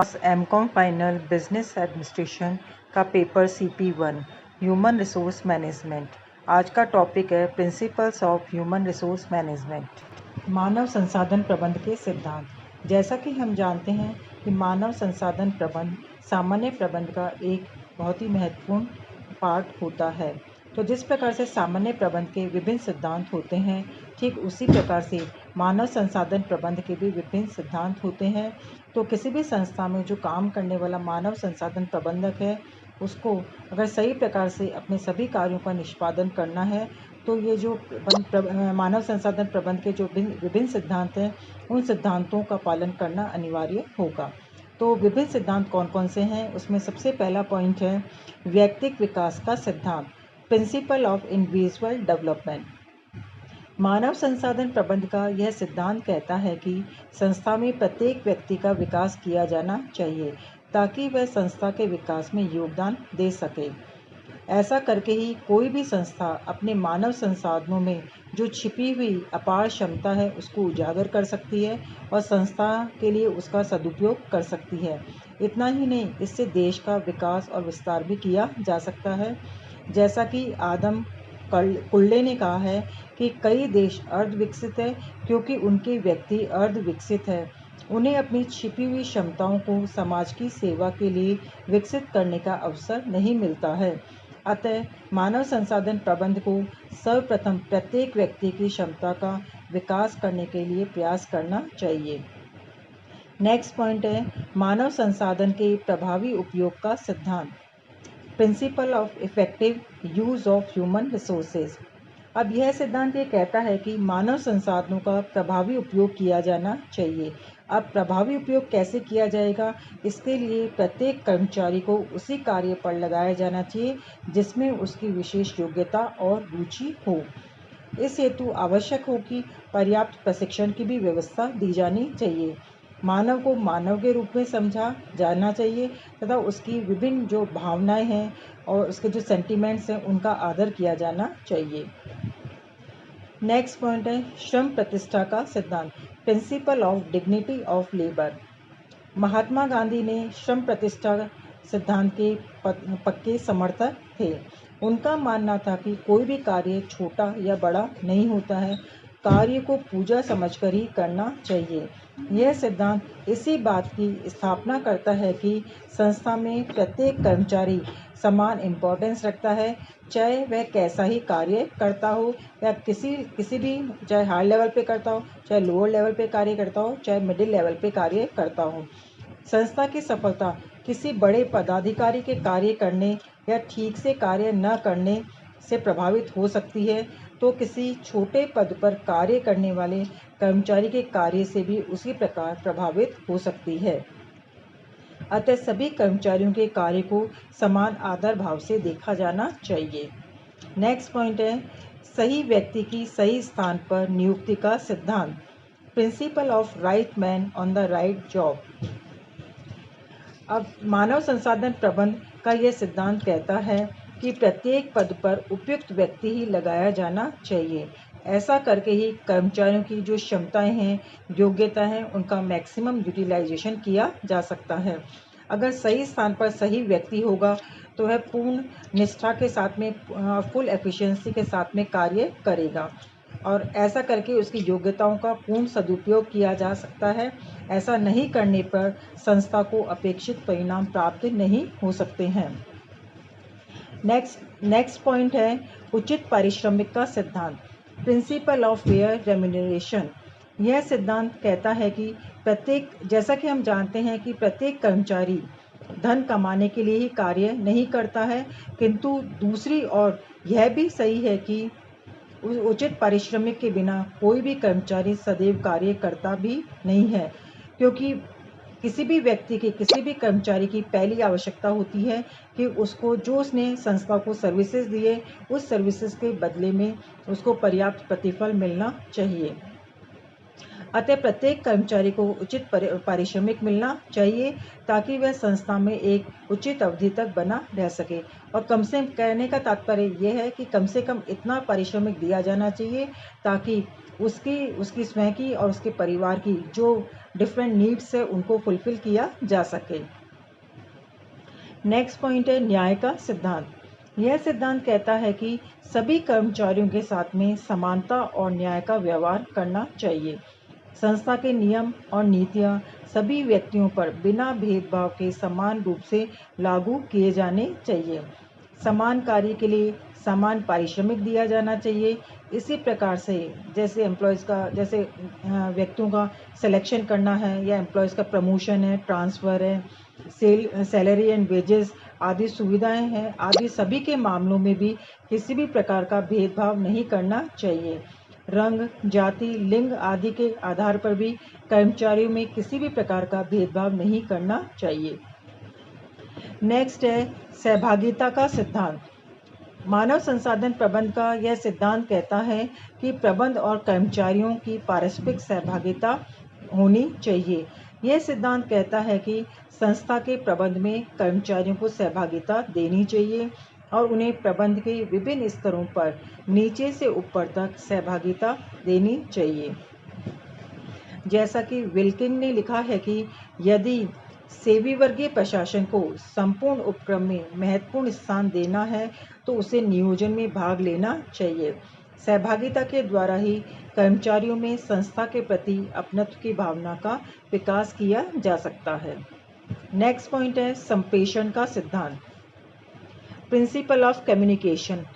MCom final business administration का paper CP1 human resource management. आज का टॉपिक है principles of human resource management. मानव संसाधन प्रबंध के सिद्धांत। जैसा कि हम जानते हैं कि मानव संसाधन प्रबंध सामान्य प्रबंध का एक बहुत ही महत्वपूर्ण पार्ट होता है। तो जिस प्रकार से सामान्य प्रबंध के विभिन्न सिद्धांत होते हैं, ठीक उसी प्रकार से मानव संसाधन प्रबंध के भी विभिन्न सिद्धांत होते हैं। तो किसी भी संस्था में जो काम करने वाला मानव संसाधन प्रबंधक है, उसको अगर सही प्रकार से अपने सभी कार्यों का निष्पादन करना है, तो ये जो मानव संसाधन प्रबंध के जो विभिन्न सिद्धांत हैं, उन सिद्धांतों का पालन करना अनिवार्य होगा। तो विभिन्न सिद्धांत कौन कौन से हैं, उसमें सबसे पहला पॉइंट है व्यक्तिक विकास का सिद्धांत, प्रिंसिपल ऑफ इंडिविजुअल डेवलपमेंट। मानव संसाधन प्रबंध का यह सिद्धांत कहता है कि संस्था में प्रत्येक व्यक्ति का विकास किया जाना चाहिए ताकि वह संस्था के विकास में योगदान दे सके। ऐसा करके ही कोई भी संस्था अपने मानव संसाधनों में जो छिपी हुई अपार क्षमता है उसको उजागर कर सकती है और संस्था के लिए उसका सदुपयोग कर सकती है। इतना ही नहीं, इससे देश का विकास और विस्तार भी किया जा सकता है। जैसा कि आदम कुल्ले ने कहा है कि कई देश अर्ध विकसित है क्योंकि उनके व्यक्ति अर्ध विकसित है। उन्हें अपनी छिपी हुई क्षमताओं को समाज की सेवा के लिए विकसित करने का अवसर नहीं मिलता है। अतः मानव संसाधन प्रबंध को सर्वप्रथम प्रत्येक व्यक्ति की क्षमता का विकास करने के लिए प्रयास करना चाहिए। नेक्स्ट पॉइंट है मानव संसाधन के प्रभावी उपयोग का सिद्धांत, principle of effective use of human resources. अब यह सिद्धांत ये कहता है कि मानव संसाधनों का प्रभावी उपयोग किया जाना चाहिए। अब प्रभावी उपयोग कैसे किया जाएगा, इसके लिए प्रत्येक कर्मचारी को उसी कार्य पर लगाया जाना चाहिए जिसमें उसकी विशेष योग्यता और रुचि हो। इस हेतु आवश्यक हो कि पर्याप्त प्रशिक्षण की भी व्यवस्था दी जानी चाहिए। मानव को मानव के रूप में समझा जाना चाहिए तथा उसकी विभिन्न जो भावनाएं हैं और उसके जो सेंटिमेंट्स हैं उनका आदर किया जाना चाहिए। नेक्स्ट पॉइंट है श्रम प्रतिष्ठा का सिद्धांत, principle of dignity of labour. Mahatma Gandhi ने श्रम प्रतिष्ठा सिद्धांत के पक्के समर्थक थे। उनका मानना था कि कोई भी कार्य छोटा या बड़ा नहीं होता है, कार्य को पूजा समझकर ही करना चाहिए। यह सिद्धांत इसी बात की स्थापना करता है कि संस्था में प्रत्येक कर्मचारी समान इम्पोर्टेंस रखता है, चाहे वह कैसा ही कार्य करता हो या किसी भी, चाहे हाई लेवल पे करता हो, चाहे लोअर लेवल पे कार्य करता हो, चाहे मिडिल लेवल पे कार्य करता हो। संस्था की सफलता किसी बड़े पदाधिकारी के कार्य करने या ठीक से कार्य न करने से प्रभावित हो सकती है, तो किसी छोटे पद पर कार्य करने वाले कर्मचारी के कार्य से भी उसी प्रकार प्रभावित हो सकती है। अतः सभी कर्मचारियों के कार्य को समान आदर भाव से देखा जाना चाहिए। नेक्स्ट पॉइंट है सही व्यक्ति की सही स्थान पर नियुक्ति का सिद्धांत, principle of right man on the right job. अब मानव संसाधन प्रबंध का यह सिद्धांत कहता है कि प्रत्येक पद पर उपयुक्त व्यक्ति ही लगाया जाना चाहिए। ऐसा करके ही कर्मचारियों की जो क्षमताएं हैं, योग्यता हैं, उनका मैक्सिमम यूटिलाइजेशन किया जा सकता है। अगर सही स्थान पर सही व्यक्ति होगा तो वह पूर्ण निष्ठा के साथ में, फुल एफिशिएंसी के साथ में कार्य करेगा और ऐसा करके उसकी योग्यताओं का पूर्ण सदुपयोग किया जा सकता है। ऐसा नहीं करने पर संस्था को अपेक्षित परिणाम प्राप्त नहीं हो सकते हैं। नेक्स्ट पॉइंट है उचित पारिश्रमिक का सिद्धांत, प्रिंसिपल ऑफ फेयर रेम्यूनरेशन। यह सिद्धांत कहता है कि जैसा कि हम जानते हैं कि प्रत्येक कर्मचारी धन कमाने के लिए ही कार्य नहीं करता है, किंतु दूसरी ओर यह भी सही है कि उचित पारिश्रमिक के बिना कोई भी कर्मचारी सदैव कार्य करता भी नहीं है, क्योंकि किसी भी व्यक्ति की, किसी भी कर्मचारी की पहली आवश्यकता होती है कि उसको जो उसने संस्था को सर्विसेज दिए, उस सर्विसेज के बदले में उसको पर्याप्त प्रतिफल मिलना चाहिए। अतः प्रत्येक कर्मचारी को उचित पारिश्रमिक मिलना चाहिए ताकि वह संस्था में एक उचित अवधि तक बना रह सके। और कम से कहने का तात्पर्य यह है कि कम से कम इतना पारिश्रमिक दिया जाना चाहिए ताकि उसकी स्वयं की और उसके परिवार की जो डिफरेंट नीड्स है उनको फुलफिल किया जा सके। नेक्स्ट पॉइंट है न्याय का सिद्धांत। यह सिद्धांत कहता है कि सभी कर्मचारियों के साथ में समानता और न्याय का व्यवहार करना चाहिए। संस्था के नियम और नीतियां सभी व्यक्तियों पर बिना भेदभाव के समान रूप से लागू किए जाने चाहिए। समान कार्य के लिए समान पारिश्रमिक दिया जाना चाहिए। इसी प्रकार से जैसे व्यक्तियों का सिलेक्शन करना है या एम्प्लॉयज़ का प्रमोशन है, ट्रांसफ़र है, सैलरी एंड वेजेस आदि सुविधाएं हैं, आदि सभी के मामलों में भी किसी भी प्रकार का भेदभाव नहीं करना चाहिए। रंग, जाति, लिंग आदि के आधार पर भी कर्मचारियों में किसी भी प्रकार का भेदभाव नहीं करना चाहिए। नेक्स्ट है सहभागिता का सिद्धांत। मानव संसाधन प्रबंध का यह सिद्धांत कहता है कि प्रबंध और कर्मचारियों की पारस्परिक सहभागिता होनी चाहिए। यह सिद्धांत कहता है कि संस्था के प्रबंध में कर्मचारियों को सहभागिता देनी चाहिए और उन्हें प्रबंध के विभिन्न स्तरों पर नीचे से ऊपर तक सहभागिता देनी चाहिए। जैसा कि विल्किन ने लिखा है कि यदि सेवी वर्गीय प्रशासन को संपूर्ण उपक्रम में महत्वपूर्ण स्थान देना है तो उसे नियोजन में भाग लेना चाहिए। सहभागिता के द्वारा ही कर्मचारियों में संस्था के प्रति अपनत्व की भावना का विकास किया जा सकता है। नेक्स्ट पॉइंट है संप्रेषण का सिद्धांत, प्रिंसिपल ऑफ कम्युनिकेशन।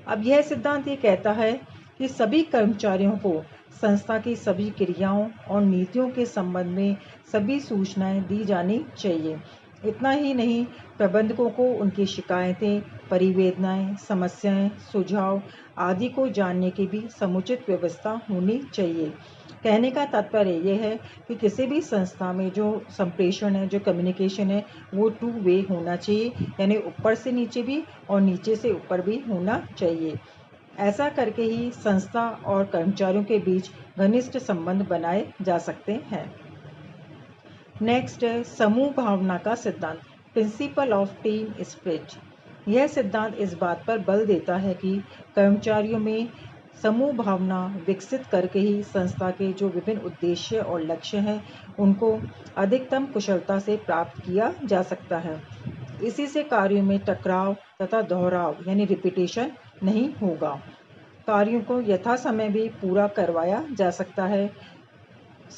अब यह सिद्धांत ये कहता है कि सभी कर्मचारियों को संस्था की सभी क्रियाओं और नीतियों के संबंध में सभी सूचनाएं दी जानी चाहिए। इतना ही नहीं, प्रबंधकों को उनकी शिकायतें, परिवेदनाएं, समस्याएं, सुझाव आदि को जानने की भी समुचित व्यवस्था होनी चाहिए। कहने का तात्पर्य यह है कि किसी भी संस्था में जो संप्रेषण है, जो कम्युनिकेशन है, वो 2 वे होना चाहिए, यानी ऊपर से नीचे भी और नीचे से ऊपर भी होना चाहिए। ऐसा करके ही संस्था और कर्मचारियों के बीच घनिष्ठ संबंध बनाए जा सकते हैं। नेक्स्ट है समूह भावना का सिद्धांत, प्रिंसिपल ऑफ टीम स्पिरिट। यह सिद्धांत इस बात पर बल देता है कि कर्मचारियों में समूह भावना विकसित करके ही संस्था के जो विभिन्न उद्देश्य और लक्ष्य हैं उनको अधिकतम कुशलता से प्राप्त किया जा सकता है। इसी से कार्यों में टकराव तथा दोहराव यानी रिपीटेशन नहीं होगा। कार्यों को यथासमय भी पूरा करवाया जा सकता है।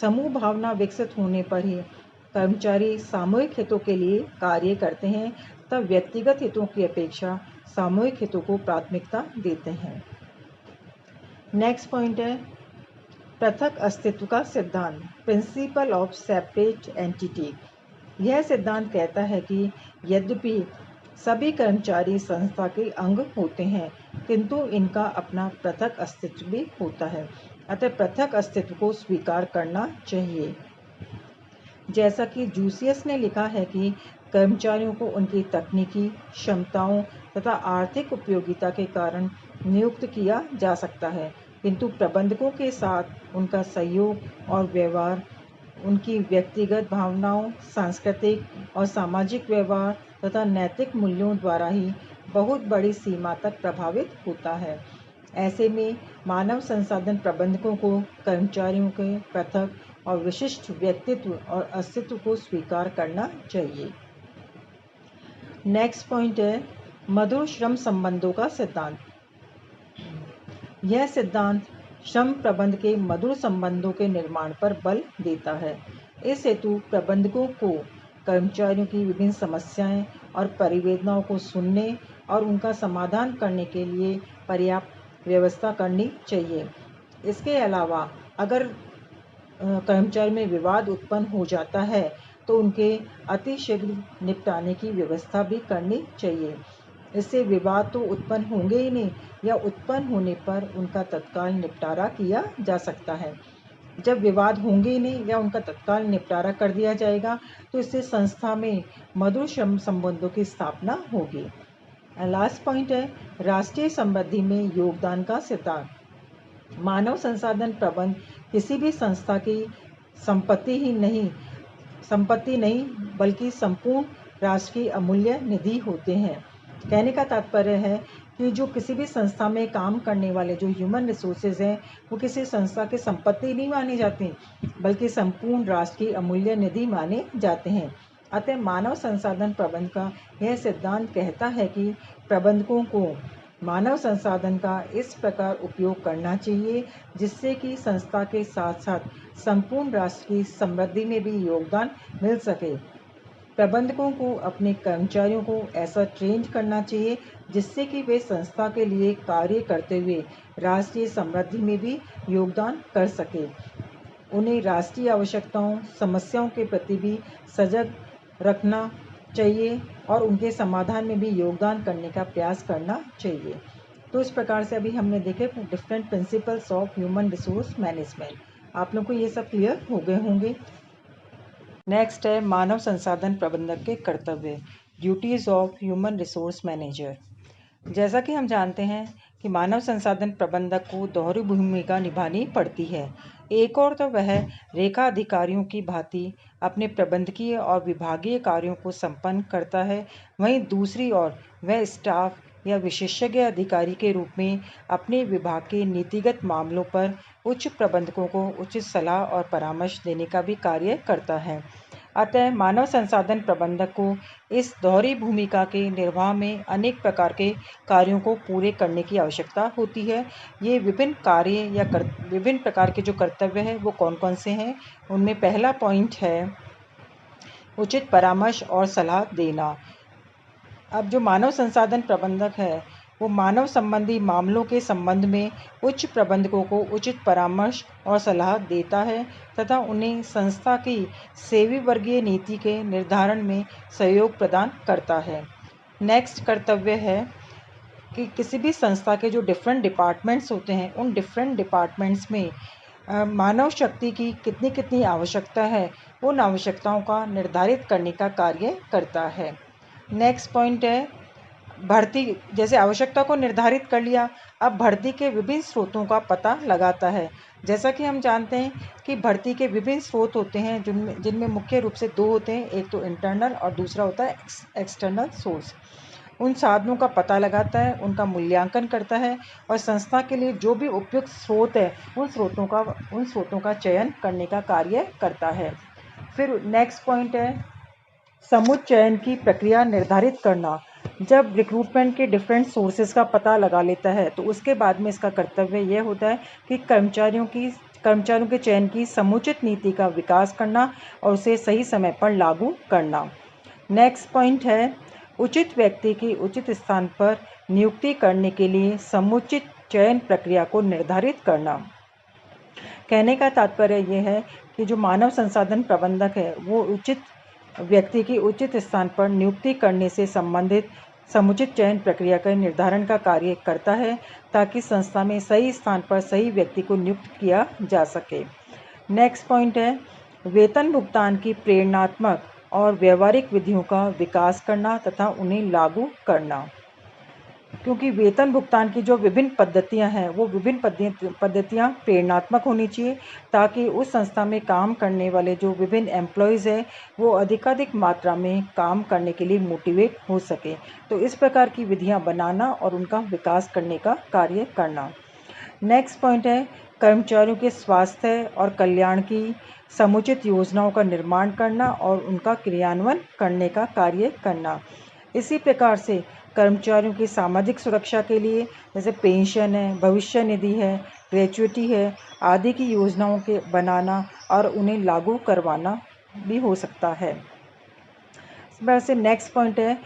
समूह भावना विकसित होने पर ही कर्मचारी सामूहिक हितों के लिए कार्य करते हैं, तब व्यक्तिगत हितों की अपेक्षा सामूहिक हितों को प्राथमिकता देते हैं। नेक्स्ट पॉइंट है पृथक अस्तित्व का सिद्धांत, प्रिंसिपल ऑफ सेपरेट एंटिटी। यह सिद्धांत कहता है कि यद्यपि सभी कर्मचारी संस्था के अंग होते हैं, किंतु इनका अपना पृथक अस्तित्व भी होता है। अतः पृथक अस्तित्व को स्वीकार करना चाहिए। जैसा कि जूसियस ने लिखा है कि कर्मचारियों को उनकी तकनीकी क्षमताओं तथा आर्थिक उपयोगिता के कारण नियुक्त किया जा सकता है, किंतु प्रबंधकों के साथ उनका सहयोग और व्यवहार उनकी व्यक्तिगत भावनाओं, सांस्कृतिक और सामाजिक व्यवहार तथा नैतिक मूल्यों द्वारा ही बहुत बड़ी सीमा तक प्रभावित होता है। ऐसे में मानव संसाधन प्रबंधकों को कर्मचारियों के पृथक और विशिष्ट व्यक्तित्व और अस्तित्व को स्वीकार करना चाहिए। नेक्स्ट पॉइंट है मधुर श्रम संबंधों का सिद्धांत। यह सिद्धांत श्रम प्रबंध के मधुर संबंधों के निर्माण पर बल देता है। इस हेतु प्रबंधकों को कर्मचारियों की विभिन्न समस्याएं और परिवेदनाओं को सुनने और उनका समाधान करने के लिए पर्याप्त व्यवस्था करनी चाहिए। इसके अलावा अगर कर्मचारी में विवाद उत्पन्न हो जाता है तो उनके अतिशीघ्र निपटाने की व्यवस्था भी करनी चाहिए। इससे विवाद तो उत्पन्न होंगे ही नहीं, या उत्पन्न होने पर उनका तत्काल निपटारा किया जा सकता है। जब विवाद होंगे ही नहीं या उनका तत्काल निपटारा कर दिया जाएगा तो इससे संस्था में मधुर श्रम संबंधों की स्थापना होगी। लास्ट पॉइंट है राष्ट्रीय समृद्धि में योगदान का सिद्धांत। मानव संसाधन प्रबंध किसी भी संस्था की संपत्ति नहीं बल्कि संपूर्ण राष्ट्र की अमूल्य निधि होते हैं। कहने का तात्पर्य है कि जो किसी भी संस्था में काम करने वाले जो ह्यूमन रिसोर्सेज हैं, वो किसी संस्था की संपत्ति नहीं माने जाते, बल्कि संपूर्ण राष्ट्र की अमूल्य निधि माने जाते हैं। अतः मानव संसाधन प्रबंधन का यह सिद्धांत कहता है कि प्रबंधकों को मानव संसाधन का इस प्रकार उपयोग करना चाहिए जिससे कि संस्था के साथ साथ संपूर्ण राष्ट्र की समृद्धि में भी योगदान मिल सके। प्रबंधकों को अपने कर्मचारियों को ऐसा ट्रेन करना चाहिए जिससे कि वे संस्था के लिए कार्य करते हुए राष्ट्रीय समृद्धि में भी योगदान कर सके। उन्हें राष्ट्रीय आवश्यकताओं, समस्याओं के प्रति भी सजग रखना चाहिए और उनके समाधान में भी योगदान करने का प्रयास करना चाहिए। तो इस प्रकार से अभी हमने देखे different principles of human resource management. आप लोगों को ये सब क्लियर हो गए होंगे। नेक्स्ट है मानव संसाधन प्रबंधक के कर्तव्य, duties of human resource manager. जैसा कि हम जानते हैं कि मानव संसाधन प्रबंधक को दोहरी भूमिका निभानी पड़ती है। एक और तो वह रेखा अधिकारियों की भांति अपने प्रबंधकीय और विभागीय कार्यों को संपन्न करता है, वहीं दूसरी ओर वह स्टाफ या विशेषज्ञ अधिकारी के रूप में अपने विभाग के नीतिगत मामलों पर उच्च प्रबंधकों को उचित सलाह और परामर्श देने का भी कार्य करता है। अतः मानव संसाधन प्रबंधक को इस दोहरी भूमिका के निर्वाह में अनेक प्रकार के कार्यों को पूरे करने की आवश्यकता होती है। ये विभिन्न कार्य या विभिन्न प्रकार के जो कर्तव्य हैं वो कौन कौन से हैं, उनमें पहला पॉइंट है उचित परामर्श और सलाह देना। अब जो मानव संसाधन प्रबंधक है वो मानव संबंधी मामलों के संबंध में उच्च प्रबंधकों को उचित परामर्श और सलाह देता है तथा उन्हें संस्था की सेवी वर्गीय नीति के निर्धारण में सहयोग प्रदान करता है। नेक्स्ट कर्तव्य है कि किसी भी संस्था के जो डिफरेंट डिपार्टमेंट्स होते हैं उन डिफरेंट डिपार्टमेंट्स में मानव शक्ति की कितनी कितनी आवश्यकता है, उन आवश्यकताओं का निर्धारित करने का कार्य करता है। नेक्स्ट पॉइंट है भर्ती। जैसे आवश्यकता को निर्धारित कर लिया, अब भर्ती के विभिन्न स्रोतों का पता लगाता है। जैसा कि हम जानते हैं कि भर्ती के विभिन्न स्रोत होते हैं जिनमें मुख्य रूप से दो होते हैं, एक तो इंटरनल और दूसरा होता है एक्सटर्नल सोर्स। उन साधनों का पता लगाता है, उनका मूल्यांकन करता है और संस्था के लिए जो भी उपयुक्त स्रोत है उन स्रोतों का चयन करने का कार्य करता है। फिर नेक्स्ट पॉइंट है समुचित चयन की प्रक्रिया निर्धारित करना। जब रिक्रूटमेंट के डिफरेंट सोर्सेज का पता लगा लेता है तो उसके बाद में इसका कर्तव्य यह होता है कि कर्मचारियों के चयन की समुचित नीति का विकास करना और उसे सही समय पर लागू करना। नेक्स्ट पॉइंट है उचित व्यक्ति की उचित स्थान पर नियुक्ति करने के लिए समुचित चयन प्रक्रिया को निर्धारित करना। कहने का तात्पर्य यह है कि जो मानव संसाधन प्रबंधक है वो उचित व्यक्ति की उचित स्थान पर नियुक्ति करने से संबंधित समुचित चयन प्रक्रिया का निर्धारण का कार्य करता है ताकि संस्था में सही स्थान पर सही व्यक्ति को नियुक्त किया जा सके। नेक्स्ट पॉइंट है वेतन भुगतान की प्रेरणात्मक और व्यवहारिक विधियों का विकास करना तथा उन्हें लागू करना। क्योंकि वेतन भुगतान की जो विभिन्न पद्धतियां हैं वो विभिन्न पद्धतियां प्रेरणात्मक होनी चाहिए ताकि उस संस्था में काम करने वाले जो विभिन्न एम्प्लॉयज़ हैं वो अधिकाधिक मात्रा में काम करने के लिए मोटिवेट हो सके। तो इस प्रकार की विधियां बनाना और उनका विकास करने का कार्य करना। नेक्स्ट पॉइंट है कर्मचारियों के स्वास्थ्य और कल्याण की समुचित योजनाओं का निर्माण करना और उनका क्रियान्वयन करने का कार्य करना। इसी प्रकार से कर्मचारियों की सामाजिक सुरक्षा के लिए जैसे पेंशन है, भविष्य निधि है, ग्रेच्युटी है आदि की योजनाओं के बनाना और उन्हें लागू करवाना भी हो सकता है। इस बार से नेक्स्ट पॉइंट है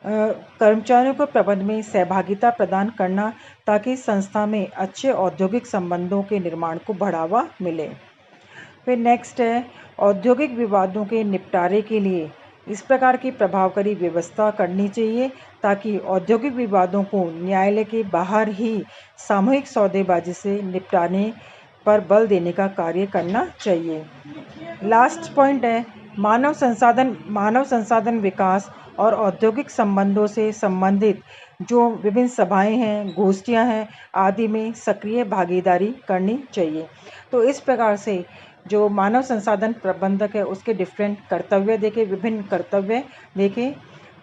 कर्मचारियों को प्रबंध में सहभागिता प्रदान करना ताकि संस्था में अच्छे औद्योगिक संबंधों के निर्माण को बढ़ावा मिले। फिर नेक्स्ट है औद्योगिक विवादों के निपटारे के लिए इस प्रकार की प्रभावकारी व्यवस्था करनी चाहिए ताकि औद्योगिक विवादों को न्यायालय के बाहर ही सामूहिक सौदेबाजी से निपटाने पर बल देने का कार्य करना चाहिए। लास्ट पॉइंट है मानव संसाधन विकास और औद्योगिक संबंधों से संबंधित जो विभिन्न सभाएं हैं, गोष्ठियां हैं आदि में सक्रिय भागीदारी करनी चाहिए। तो इस प्रकार से जो मानव संसाधन प्रबंधक है उसके डिफरेंट कर्तव्य देखे, विभिन्न कर्तव्य देखे।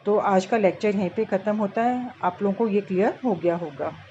तो आज का लेक्चर यहीं पे ख़त्म होता है। आप लोगों को ये क्लियर हो गया होगा।